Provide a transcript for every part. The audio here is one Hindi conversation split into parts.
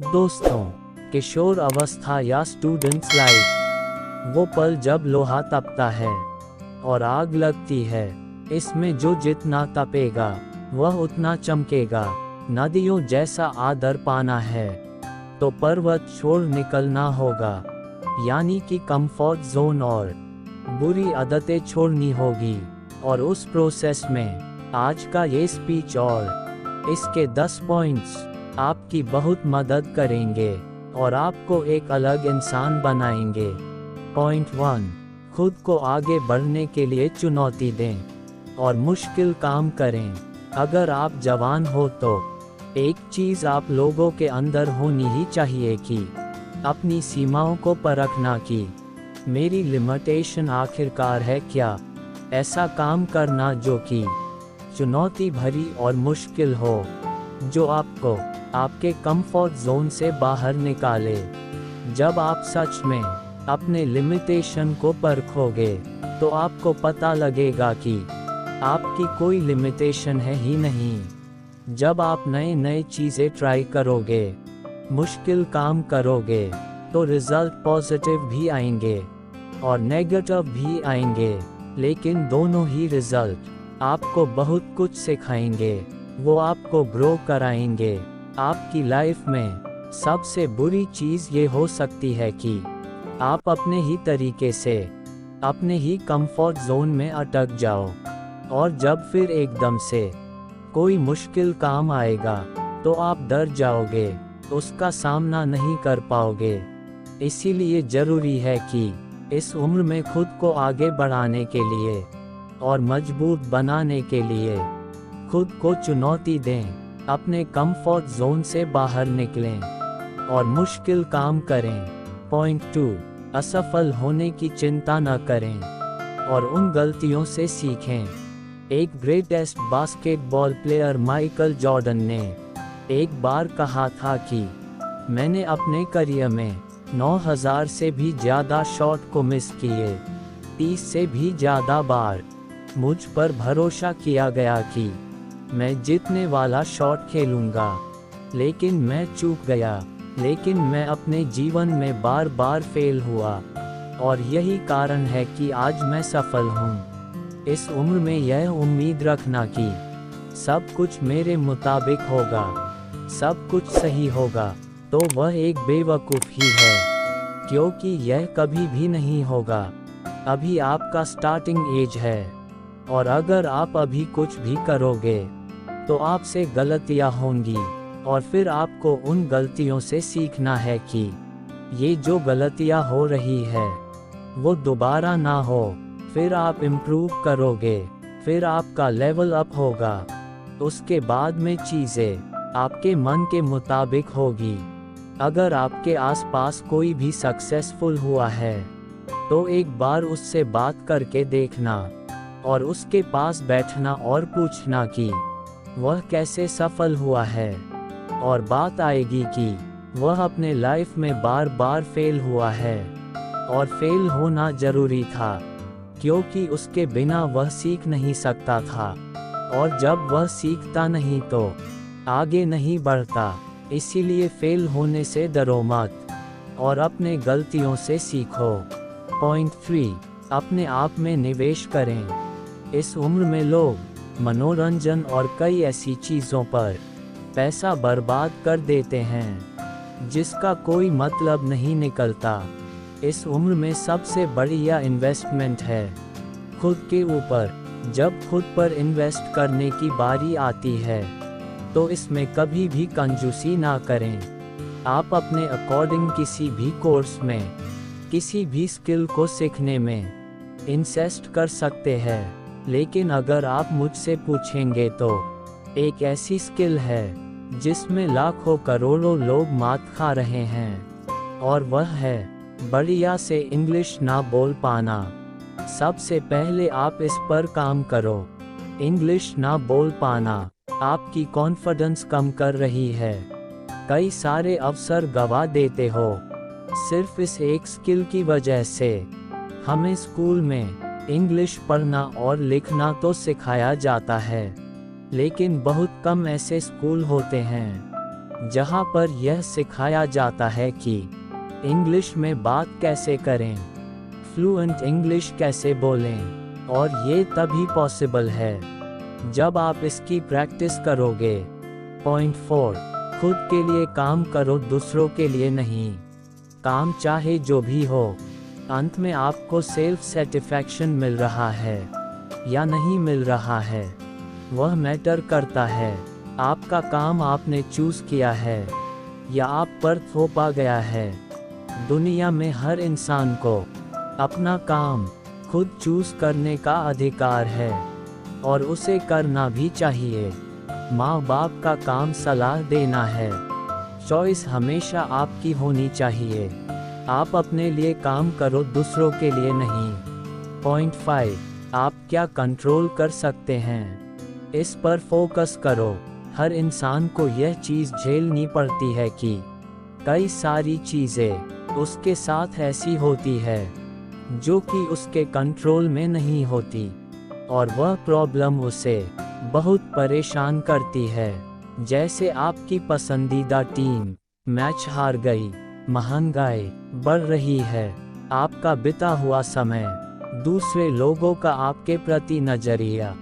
दोस्तों, किशोर अवस्था या स्टूडेंट्स लाइफ, वो पल जब लोहा तपता है और आग लगती है। इसमें जो जितना तपेगा वह उतना चमकेगा। नदियों जैसा आदर पाना है तो पर्वत छोड़ निकलना होगा, यानी कि कंफर्ट जोन और बुरी आदतें छोड़नी होगी। और उस प्रोसेस में आज का ये स्पीच और इसके 10 पॉइंट्स आपकी बहुत मदद करेंगे और आपको एक अलग इंसान बनाएंगे। पॉइंट 1, खुद को आगे बढ़ने के लिए चुनौती दें और मुश्किल काम करें। अगर आप जवान हो तो एक चीज़ आप लोगों के अंदर होनी ही चाहिए कि अपनी सीमाओं को परखना कि मेरी लिमिटेशन आखिरकार है क्या। ऐसा काम करना जो कि चुनौती भरी और मुश्किल हो, जो आपको आपके कंफर्ट जोन से बाहर निकाले। जब आप सच में अपने लिमिटेशन को परखोगे तो आपको पता लगेगा कि आपकी कोई लिमिटेशन है ही नहीं। जब आप नए नए चीज़ें ट्राई करोगे, मुश्किल काम करोगे, तो रिजल्ट पॉजिटिव भी आएंगे और नेगेटिव भी आएंगे, लेकिन दोनों ही रिजल्ट आपको बहुत कुछ सिखाएंगे। वो आपको ग्रो कराएंगे। आपकी लाइफ में सबसे बुरी चीज़ ये हो सकती है कि आप अपने ही तरीके से अपने ही कंफर्ट जोन में अटक जाओ, और जब फिर एकदम से कोई मुश्किल काम आएगा तो आप डर जाओगे, उसका सामना नहीं कर पाओगे। इसीलिए ज़रूरी है कि इस उम्र में खुद को आगे बढ़ाने के लिए और मजबूत बनाने के लिए खुद को चुनौती दें, अपने कंफर्ट जोन से बाहर निकलें और मुश्किल काम करें। पॉइंट 2, असफल होने की चिंता न करें और उन गलतियों से सीखें। एक greatest basketball player Michael Jordan ने एक बार कहा था कि मैंने अपने करियर में 9000 से भी ज़्यादा शॉट को मिस किए, 30 से भी ज़्यादा बार मुझ पर भरोसा किया गया कि मैं जीतने वाला शॉट खेलूंगा, लेकिन मैं चूक गया। लेकिन मैं अपने जीवन में बार बार फेल हुआ, और यही कारण है कि आज मैं सफल हूँ। इस उम्र में यह उम्मीद रखना कि सब कुछ मेरे मुताबिक होगा, सब कुछ सही होगा, तो वह एक बेवकूफ़ी है, क्योंकि यह कभी भी नहीं होगा। अभी आपका स्टार्टिंग एज है, और अगर आप अभी कुछ भी करोगे तो आपसे गलतियां होंगी, और फिर आपको उन गलतियों से सीखना है कि ये जो गलतियां हो रही है वो दोबारा ना हो। फिर आप इम्प्रूव करोगे, फिर आपका लेवल अप होगा। उसके बाद में चीज़ें आपके मन के मुताबिक होगी। अगर आपके आसपास कोई भी सक्सेसफुल हुआ है तो एक बार उससे बात करके देखना, और उसके पास बैठना और पूछना कि वह कैसे सफल हुआ है। और बात आएगी कि वह अपने लाइफ में बार बार फेल हुआ है, और फेल होना ज़रूरी था, क्योंकि उसके बिना वह सीख नहीं सकता था, और जब वह सीखता नहीं तो आगे नहीं बढ़ता। इसीलिए फेल होने से डरो मत और अपने गलतियों से सीखो। पॉइंट 3, अपने आप में निवेश करें। इस उम्र में लोग मनोरंजन और कई ऐसी चीज़ों पर पैसा बर्बाद कर देते हैं जिसका कोई मतलब नहीं निकलता। इस उम्र में सबसे बढ़िया इन्वेस्टमेंट है खुद के ऊपर। जब खुद पर इन्वेस्ट करने की बारी आती है तो इसमें कभी भी कंजूसी ना करें। आप अपने अकॉर्डिंग किसी भी कोर्स में, किसी भी स्किल को सीखने में इन्वेस्ट कर सकते हैं, लेकिन अगर आप मुझसे पूछेंगे तो एक ऐसी स्किल है जिसमें लाखों करोड़ों लोग मात खा रहे हैं, और वह है बढ़िया से इंग्लिश ना बोल पाना। सबसे पहले आप इस पर काम करो। इंग्लिश ना बोल पाना आपकी कॉन्फिडेंस कम कर रही है। कई सारे अवसर गवा देते हो सिर्फ इस एक स्किल की वजह से। हमें स्कूल में इंग्लिश पढ़ना और लिखना तो सिखाया जाता है, लेकिन बहुत कम ऐसे स्कूल होते हैं जहां पर यह सिखाया जाता है कि इंग्लिश में बात कैसे करें, फ्लुएंट इंग्लिश कैसे बोलें, और ये तभी पॉसिबल है जब आप इसकी प्रैक्टिस करोगे। पॉइंट 4, खुद के लिए काम करो, दूसरों के लिए नहीं। काम चाहे जो भी हो, अंत में आपको सेल्फ सेटिस्फैक्शन मिल रहा है या नहीं मिल रहा है, वह मैटर करता है। आपका काम आपने चूज किया है या आप पर थोपा गया है। दुनिया में हर इंसान को अपना काम खुद चूज करने का अधिकार है और उसे करना भी चाहिए। माँ बाप का काम सलाह देना है, चॉइस हमेशा आपकी होनी चाहिए। आप अपने लिए काम करो, दूसरों के लिए नहीं। पॉइंट 5, आप क्या कंट्रोल कर सकते हैं, इस पर फोकस करो। हर इंसान को यह चीज़ झेलनी पड़ती है कि कई सारी चीज़ें उसके साथ ऐसी होती है जो कि उसके कंट्रोल में नहीं होती, और वह प्रॉब्लम उसे बहुत परेशान करती है। जैसे आपकी पसंदीदा टीम मैच हार गई, महंगाई बढ़ रही है, आपका बिता हुआ समय, दूसरे लोगों का आपके प्रति नजरिया,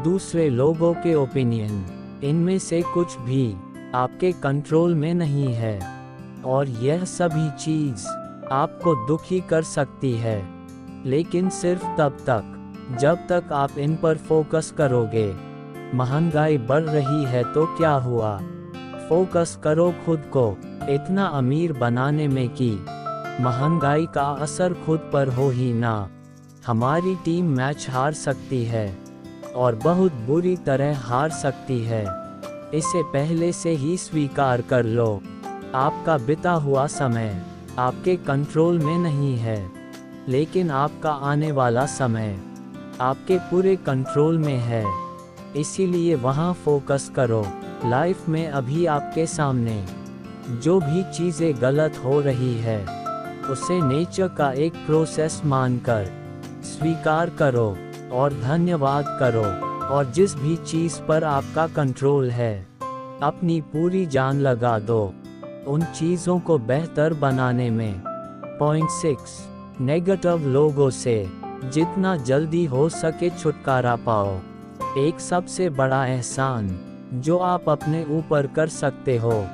दूसरे लोगों के ओपिनियन, इनमें से कुछ भी आपके कंट्रोल में नहीं है, और यह सभी चीज़ आपको दुखी कर सकती है। लेकिन सिर्फ तब तक जब तक आप इन पर फोकस करोगे। महंगाई बढ़ रही है तो क्या हुआ, फोकस करो खुद को इतना अमीर बनाने में कि महंगाई का असर खुद पर हो ही ना। हमारी टीम मैच हार सकती है और बहुत बुरी तरह हार सकती है, इसे पहले से ही स्वीकार कर लो। आपका बिता हुआ समय आपके कंट्रोल में नहीं है, लेकिन आपका आने वाला समय आपके पूरे कंट्रोल में है, इसीलिए वहाँ फोकस करो। लाइफ में अभी आपके सामने जो भी चीज़ें गलत हो रही है, उसे नेचर का एक प्रोसेस मानकर स्वीकार करो और धन्यवाद करो, और जिस भी चीज़ पर आपका कंट्रोल है, अपनी पूरी जान लगा दो उन चीज़ों को बेहतर बनाने में। पॉइंट 6, नेगेटिव लोगों से जितना जल्दी हो सके छुटकारा पाओ। एक सबसे बड़ा एहसान जो आप अपने ऊपर कर सकते हो,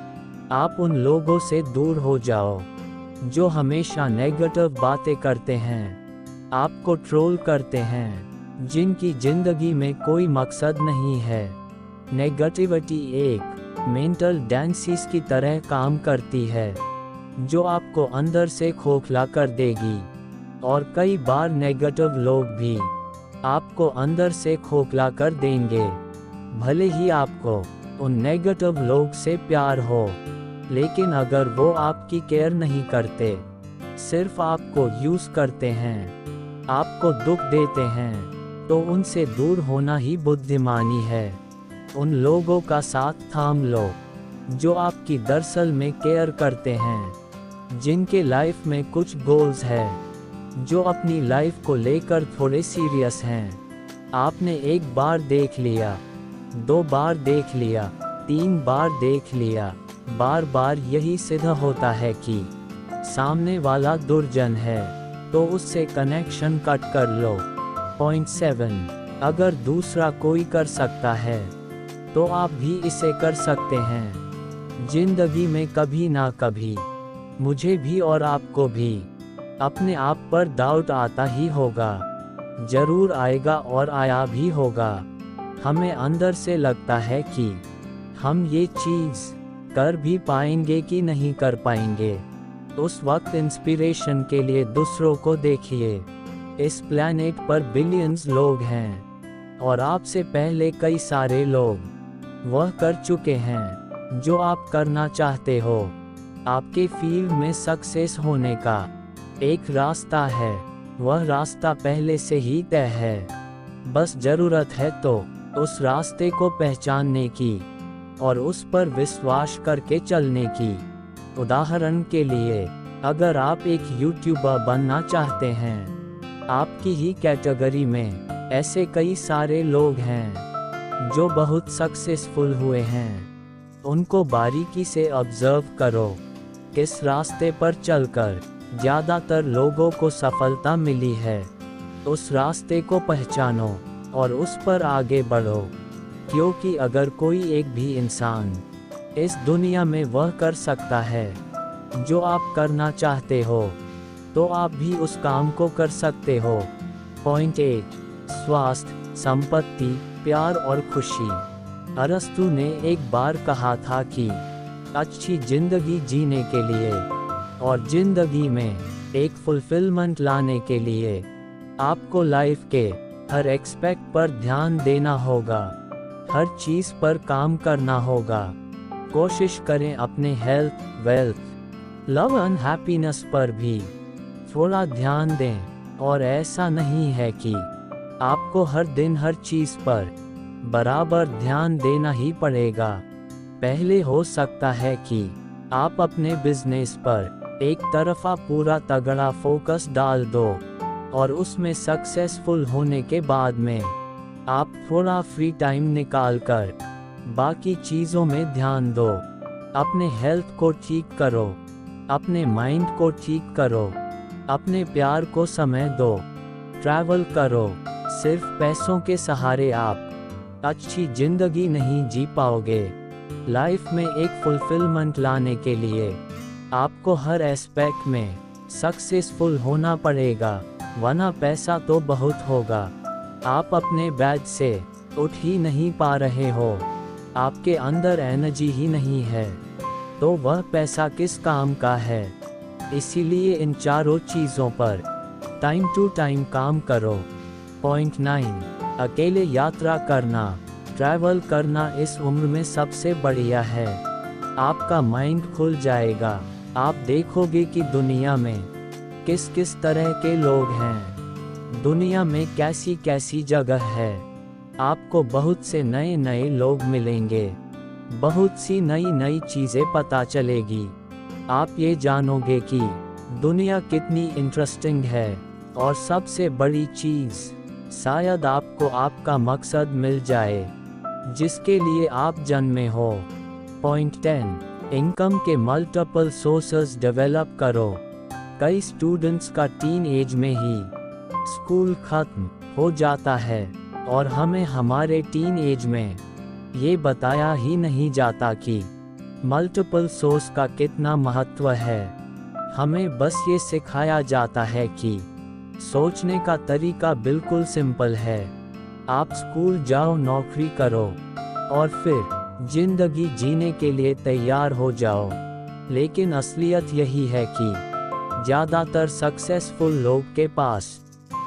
आप उन लोगों से दूर हो जाओ जो हमेशा नेगेटिव बातें करते हैं, आपको ट्रोल करते हैं, जिनकी जिंदगी में कोई मकसद नहीं है। नेगेटिविटी एक मेंटल डांसिस की तरह काम करती है जो आपको अंदर से खोखला कर देगी, और कई बार नेगेटिव लोग भी आपको अंदर से खोखला कर देंगे। भले ही आपको उन नेगेटिव लोग से प्यार हो, लेकिन अगर वो आपकी केयर नहीं करते, सिर्फ आपको यूज़ करते हैं, आपको दुख देते हैं, तो उनसे दूर होना ही बुद्धिमानी है। उन लोगों का साथ थाम लो जो आपकी दरअसल में केयर करते हैं, जिनके लाइफ में कुछ गोल्स है, जो अपनी लाइफ को लेकर थोड़े सीरियस हैं। आपने एक बार देख लिया, 2 बार देख लिया, 3 बार देख लिया, बार बार यही सिद्ध होता है कि सामने वाला दुर्जन है, तो उससे कनेक्शन कट कर लो। पॉइंट 7, अगर दूसरा कोई कर सकता है तो आप भी इसे कर सकते हैं। जिंदगी में कभी ना कभी मुझे भी और आपको भी अपने आप पर डाउट आता ही होगा, जरूर आएगा और आया भी होगा। हमें अंदर से लगता है कि हम ये चीज़ कर भी पाएंगे कि नहीं कर पाएंगे। उस वक्त इंस्पिरेशन के लिए दूसरों को देखिए। इस प्लैनेट पर बिलियंस लोग हैं और आपसे पहले कई सारे लोग वह कर चुके हैं जो आप करना चाहते हो। आपके फील्ड में सक्सेस होने का एक रास्ता है, वह रास्ता पहले से ही तय है, बस ज़रूरत है तो उस रास्ते को पहचानने की और उस पर विश्वास करके चलने की। उदाहरण के लिए, अगर आप एक यूट्यूबर बनना चाहते हैं, आपकी ही कैटेगरी में ऐसे कई सारे लोग हैं जो बहुत सक्सेसफुल हुए हैं। उनको बारीकी से ऑब्जर्व करो। किस रास्ते पर चलकर ज़्यादातर लोगों को सफलता मिली है, उस रास्ते को पहचानो और उस पर आगे बढ़ो। क्योंकि अगर कोई एक भी इंसान इस दुनिया में वह कर सकता है जो आप करना चाहते हो, तो आप भी उस काम को कर सकते हो। पॉइंट 8, स्वास्थ्य, संपत्ति, प्यार और खुशी। अरस्तु ने एक बार कहा था कि अच्छी जिंदगी जीने के लिए और जिंदगी में एक फुलफिलमेंट लाने के लिए आपको लाइफ के हर एस्पेक्ट पर ध्यान देना होगा, हर चीज़ पर काम करना होगा। कोशिश करें अपने health, wealth, love and happiness पर भी थोड़ा ध्यान दें। और ऐसा नहीं है कि आपको हर दिन हर चीज़ पर बराबर ध्यान देना ही पड़ेगा। पहले हो सकता है कि आप अपने बिजनेस पर एक तरफा पूरा तगड़ा फोकस डाल दो और उसमें सक्सेसफुल होने के बाद में आप थोड़ा फ्री टाइम निकालकर बाकी चीज़ों में ध्यान दो। अपने हेल्थ को ठीक करो, अपने माइंड को ठीक करो, अपने प्यार को समय दो, ट्रैवल करो। सिर्फ पैसों के सहारे आप अच्छी जिंदगी नहीं जी पाओगे। लाइफ में एक फुलफिलमेंट लाने के लिए आपको हर एस्पेक्ट में सक्सेसफुल होना पड़ेगा, वरना पैसा तो बहुत होगा। आप अपने बेड से उठ ही नहीं पा रहे हो, आपके अंदर एनर्जी ही नहीं है, तो वह पैसा किस काम का है। इसीलिए इन चारों चीज़ों पर टाइम टू टाइम काम करो। पॉइंट 9, अकेले यात्रा करना, ट्रैवल करना इस उम्र में सबसे बढ़िया है। आपका माइंड खुल जाएगा, आप देखोगे कि दुनिया में किस किस तरह के लोग हैं, दुनिया में कैसी कैसी जगह है। आपको बहुत से नए नए लोग मिलेंगे, बहुत सी नई नई चीज़ें पता चलेगी। आप ये जानोगे कि दुनिया कितनी इंटरेस्टिंग है। और सबसे बड़ी चीज़, शायद आपको आपका मकसद मिल जाए जिसके लिए आप जन्मे हो। पॉइंट 10, इनकम के मल्टीपल सोर्सेस डेवलप करो। कई स्टूडेंट्स का टीन एज में ही स्कूल खत्म हो जाता है और हमें हमारे टीन एज में ये बताया ही नहीं जाता कि मल्टीपल सोर्स का कितना महत्व है। हमें बस ये सिखाया जाता है कि सोचने का तरीका बिल्कुल सिंपल है, आप स्कूल जाओ, नौकरी करो और फिर जिंदगी जीने के लिए तैयार हो जाओ। लेकिन असलियत यही है कि ज़्यादातर सक्सेसफुल लोग के पास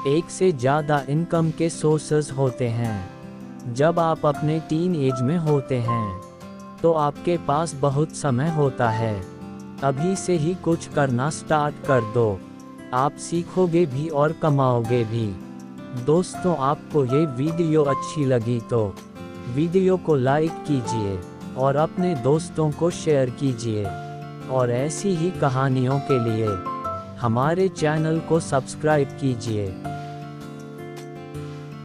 एक से ज़्यादा इनकम के सोर्सेज होते हैं। जब आप अपने टीन एज में होते हैं तो आपके पास बहुत समय होता है, अभी से ही कुछ करना स्टार्ट कर दो, आप सीखोगे भी और कमाओगे भी। दोस्तों, आपको ये वीडियो अच्छी लगी तो वीडियो को लाइक कीजिए और अपने दोस्तों को शेयर कीजिए। और ऐसी ही कहानियों के लिए हमारे चैनल को सब्सक्राइब कीजिए।